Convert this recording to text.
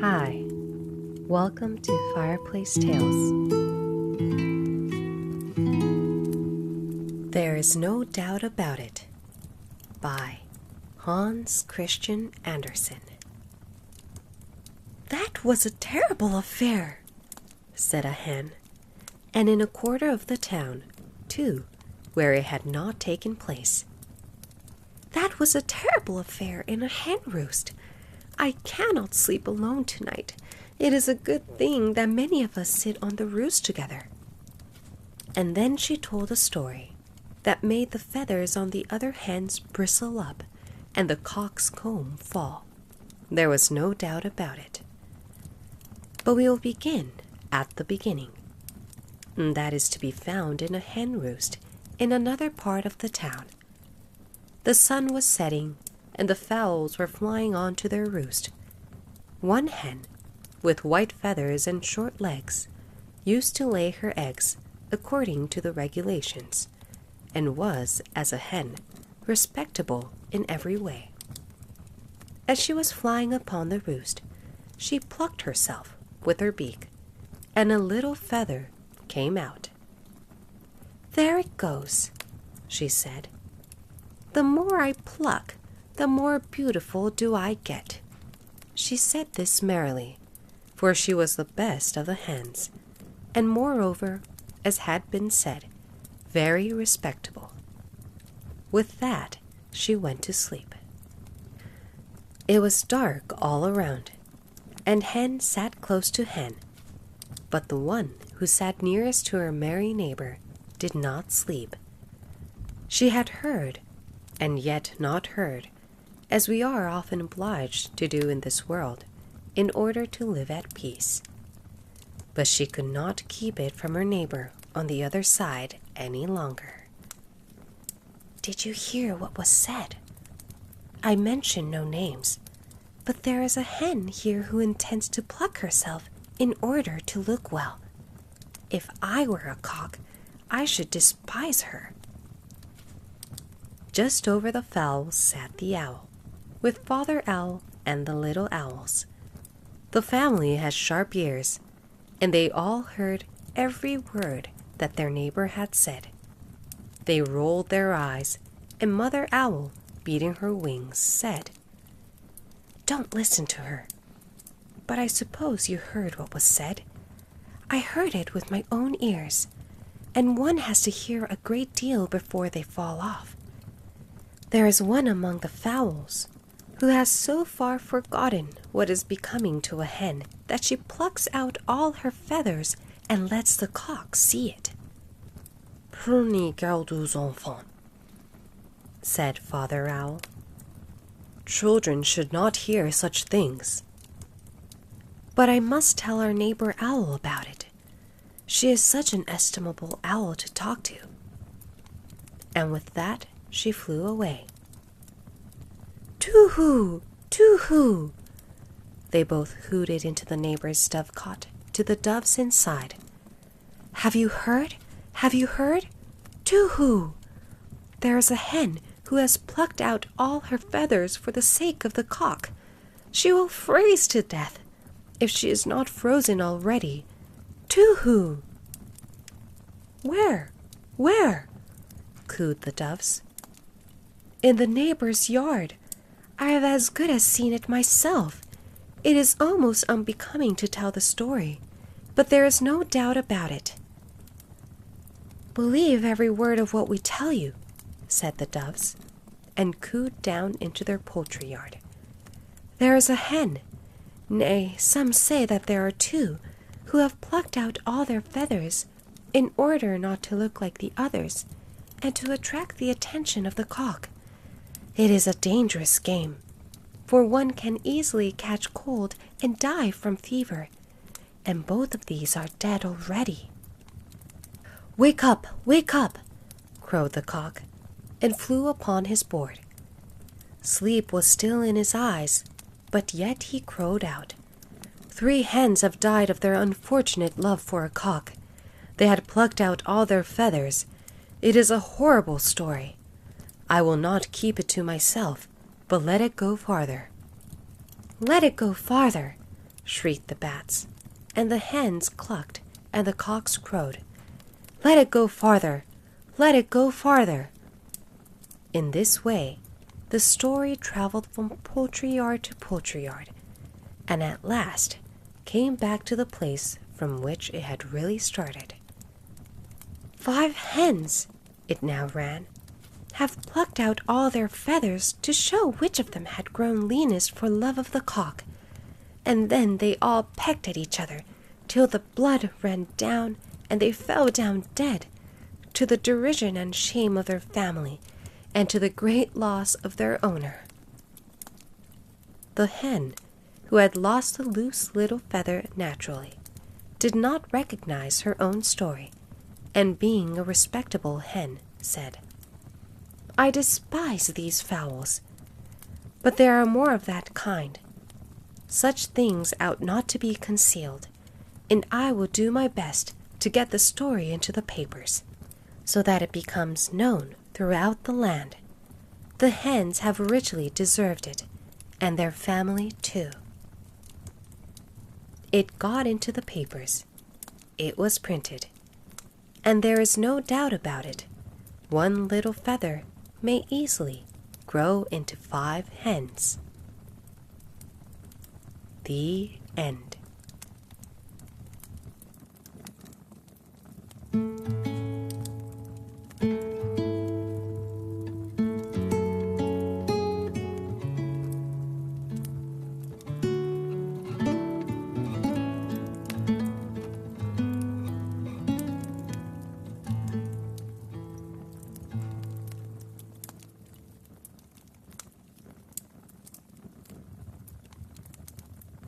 Hi, welcome to Fireplace Tales. There is no doubt about it, by Hans Christian Andersen. That was a terrible affair, said a hen, and in a quarter of the town, too, where it had not taken place. That was a terrible affair in a hen roost. I cannot sleep alone tonight. It is a good thing that many of us sit on the roost together. And then she told a story that made the feathers on the other hens bristle up and the cock's comb fall. There was no doubt about it. But we will begin at the beginning. That is to be found in a hen roost in another part of the town. The sun was setting, and the fowls were flying on to their roost. One hen, with white feathers and short legs, used to lay her eggs according to the regulations, and was, as a hen, respectable in every way. As she was flying upon the roost, she plucked herself with her beak, and a little feather came out. "There it goes," she said. "The more I pluck, the more beautiful do I get." She said this merrily, for she was the best of the hens, and moreover, as had been said, very respectable. With that, she went to sleep. It was dark all around, and hen sat close to hen, but the one who sat nearest to her merry neighbor did not sleep. She had heard, and yet not heard, as we are often obliged to do in this world, in order to live at peace. But she could not keep it from her neighbor on the other side any longer. "Did you hear what was said? I mention no names, but there is a hen here who intends to pluck herself in order to look well. If I were a cock, I should despise her." Just over the fowls sat the owl, with Father Owl and the little owls. The family had sharp ears, and they all heard every word that their neighbor had said. They rolled their eyes, and Mother Owl, beating her wings, said, "Don't listen to her. But I suppose you heard what was said. I heard it with my own ears, and one has to hear a great deal before they fall off. There is one among the fowls who has so far forgotten what is becoming to a hen that she plucks out all her feathers and lets the cock see it." "Prenez garde aux enfants," said Father Owl. "Children should not hear such things." "But I must tell our neighbor Owl about it. She is such an estimable owl to talk to." And with that, she flew away. "Too-hoo! Too-hoo!" They both hooted into the neighbor's dovecot to the doves inside. "Have you heard? Have you heard? Too-hoo! There is a hen who has plucked out all her feathers for the sake of the cock. She will freeze to death, if she is not frozen already. Too-hoo!" "Where? Where?" cooed the doves. "In the neighbor's yard. I have as good as seen it myself. It is almost unbecoming to tell the story, but there is no doubt about it." "Believe every word of what we tell you," said the doves, and cooed down into their poultry yard. "There is a hen, nay, some say that there are two, who have plucked out all their feathers in order not to look like the others and to attract the attention of the cock. It is a dangerous game, for one can easily catch cold and die from fever, and both of these are dead already." "Wake up! Wake up!" crowed the cock, and flew upon his board. Sleep was still in his eyes, but yet he crowed out, "3 hens have died of their unfortunate love for a cock. They had plucked out all their feathers. It is a horrible story. I will not keep it to myself, but let it go farther." "Let it go farther," shrieked the bats, and the hens clucked, and the cocks crowed. "Let it go farther! Let it go farther!" In this way, the story traveled from poultry yard to poultry yard, and at last came back to the place from which it had really started. 5 hens, it now ran, have plucked out all their feathers to show which of them had grown leanest for love of the cock, and then they all pecked at each other till the blood ran down and they fell down dead, to the derision and shame of their family, and to the great loss of their owner. The hen, who had lost the loose little feather naturally, did not recognize her own story, and being a respectable hen, said, "I despise these fowls, but there are more of that kind. Such things ought not to be concealed, and I will do my best to get the story into the papers, so that it becomes known throughout the land. The hens have richly deserved it, and their family too." It got into the papers. It was printed. And there is no doubt about it. One little feather may easily grow into 5 hens. The end.